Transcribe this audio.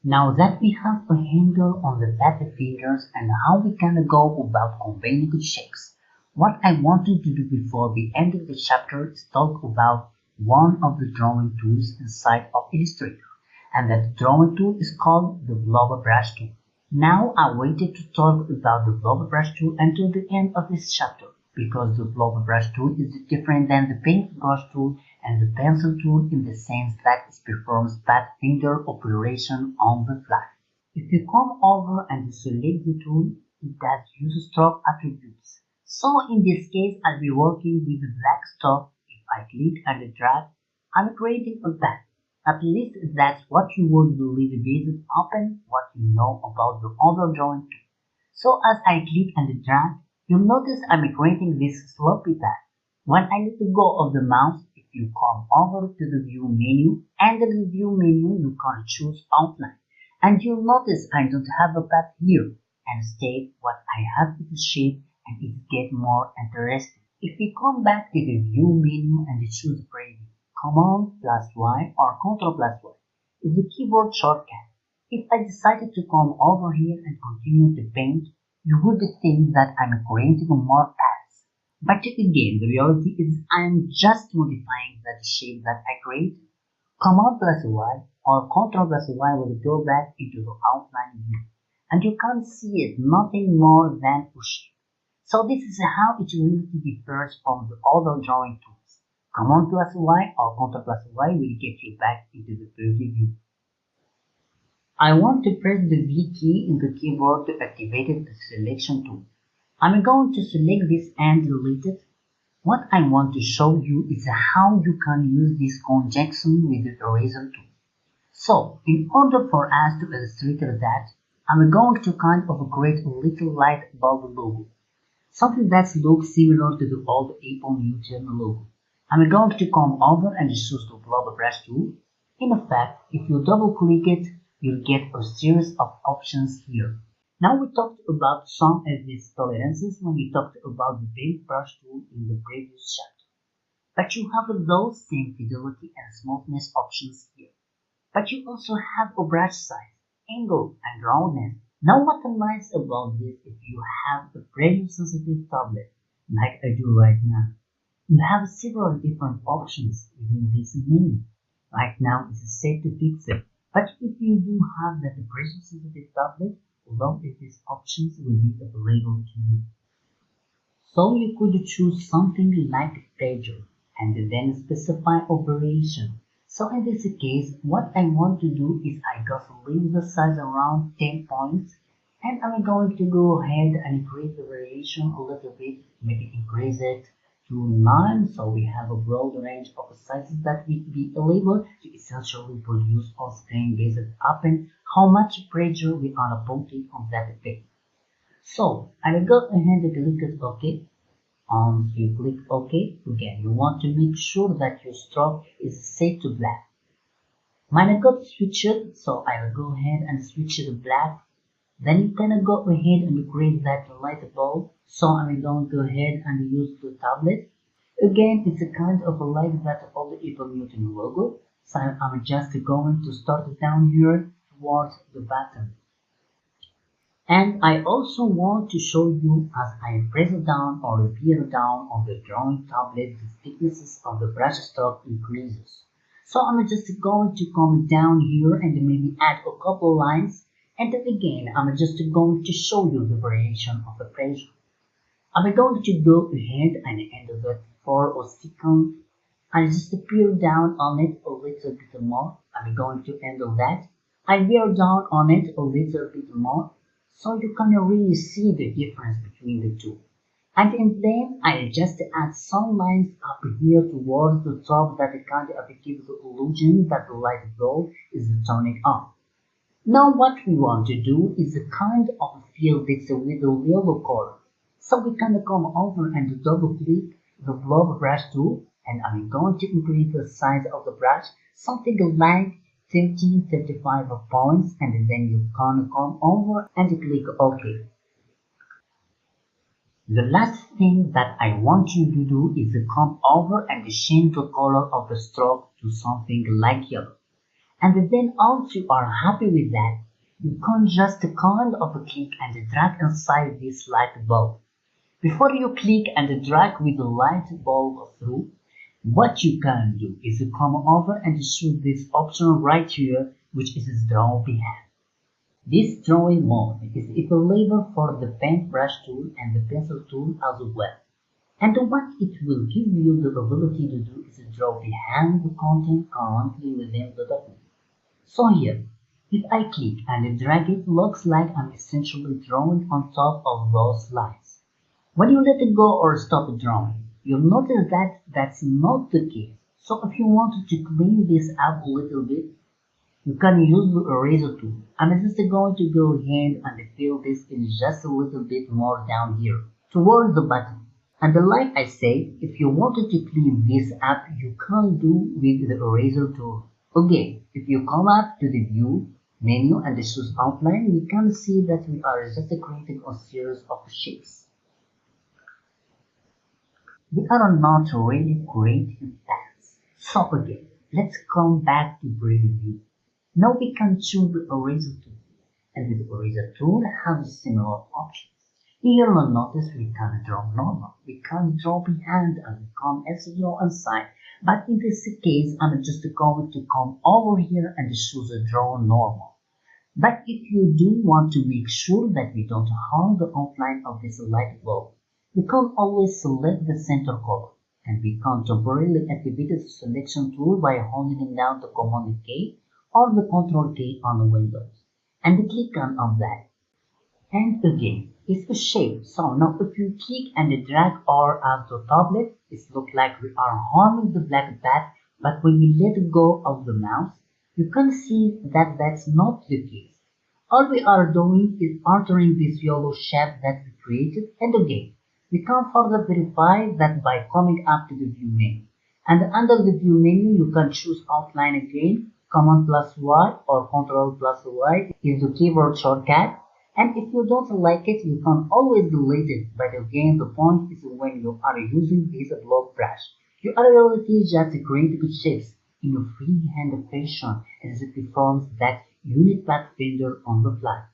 Now that we have a handle on the better fingers and how we can go about combining the shapes, what I wanted to do before we ended the chapter is talk about one of the drawing tools inside of Illustrator, and that drawing tool is called the Blob brush tool. Now I waited to talk about the Blob brush tool until the end of this chapter, because the Blob brush tool is different than the paintbrush tool and the pencil tool in the sense that it performs fat finger operation on the fly. If you come over and select the tool, it does use stroke attributes. So in this case, I'll be working with the black stroke. If I click and drag, I'm creating a path. At least that's what you would believe based upon what you know about the other drawing tool. So as I click and drag, you'll notice I'm creating this sloppy path. When I let go of the mouse, if you come over to the view menu, under the view menu you can choose outline. And you'll notice I don't have a path here. Instead, what I have is a shape and it gets more interesting. If we come back to the view menu and choose preview, Command plus Y or Ctrl plus Y is the keyboard shortcut. If I decided to come over here and continue to paint, you would think that I'm creating more paths. But again, the reality is I'm just modifying the shape that I created. Command plus Y or Ctrl plus Y will go back into the outline view, and you can't see it nothing more than a shape. So this is how it really differs from the other drawing tools. Command plus Y or Ctrl plus Y will get you back into the preview view. I want to press the V key in the keyboard to activate the selection tool. I'm going to select this and delete it. What I want to show you is how you can use this conjunction with the eraser tool. So, in order for us to illustrate that, I'm going to kind of create a little light bulb logo. Something that looks similar to the old Apple Newton logo. I'm going to come over and choose the Blob brush tool. In effect, if you double click it, you'll get a series of options here. Now we talked about some of these tolerances when we talked about the paintbrush tool in the previous chapter. But you have those same fidelity and smoothness options here. But you also have a brush size, angle, and roundness. Now what is nice about this if you have a preview sensitive tablet, like I do right now, you have several different options within this menu. Right now it's set to pixel, but if you do have that pressure sensitive tablet, all of these options will be available to you. So you could choose something like pager and then specify operation. So in this case, what I want to do is I just leave the size around 10 points, and I'm going to go ahead and increase the variation a little bit, maybe increase it to 9, so we have a broad range of sizes that will be able to essentially produce on screen based upon how much pressure we are putting on that paper. So I will go ahead and click OK. You click OK. Again, you want to make sure that your stroke is set to black. Mine I got switched, so I will go ahead and switch it to black. Then you can go ahead and create that light bulb. So I'm going to go ahead and use the tablet. Again, it's a kind of a like that of the Apple Newton logo. So I'm just going to start down here towards the bottom. And I also want to show you as I press down or appear down on the drawing tablet, the thicknesses of the brush stroke increases. So I'm just going to come down here and maybe add a couple lines. And then again, I'm just going to show you the variation of the pressure. I'm going to go ahead and end it for a second. I just appear down on it a little bit more. I'm going to handle that. I veer down on it a little bit more, so you can really see the difference between the two. And then I just add some lines up here towards the top that kind of gives the illusion that the light bulb is turning on. Now what we want to do is a kind of fill this with a yellow color. So we can come over and double click the Blob brush tool, and I'm going to increase the size of the brush, something like 35 points, and then you can come over and click OK. The last thing that I want you to do is come over and change the color of the stroke to something like yellow. And then once you are happy with that, you can just kind of click and drag inside this light bulb. Before you click and drag with the light bulb through, what you can do is you come over and choose this option right here, which is draw behind. This drawing mode is available for the paintbrush tool and the pencil tool as well. And what it will give you the ability to do is to draw behind the content currently within the document. So here, if I click and drag, it looks like I'm essentially drawing on top of those lines. When you let it go or stop drawing, you'll notice that that's not the case. So if you wanted to clean this up a little bit, you can use the eraser tool. I'm just going to go ahead and fill this in just a little bit more down here, towards the bottom. And like I said, if you wanted to clean this up, you can do with the eraser tool. Okay, if you come up to the view menu and choose outline, you can see that we are just creating a series of shapes. We are not really creating paths. So again, let's come back to preview. Now we can choose the eraser tool, and with the eraser tool have similar options. Here you'll notice we can draw normal, we can draw behind, and we can also draw inside. But in this case, I'm just going to come over here and choose a draw normal. But if you do want to make sure that we don't harm the outline of this light bulb, we can always select the center color, and we can temporarily activate the selection tool by holding down the Command key or the Control key on Windows, and click on that. And again, it's a shape. So now if you click and drag or as the tablet, it looks like we are harming the black path, but when you let go of the mouse, you can see that that's not the case. All we are doing is altering this yellow shape that we created, and again, we can further verify that by coming up to the view menu. And under the view menu, you can choose outline again. Command plus Y or Control plus Y is the keyboard shortcut. And if you don't like it, you can always delete it. But again, the point is when you are using this block brush, you are really just creating shapes in a freehand fashion as it performs that unit path finger on the fly.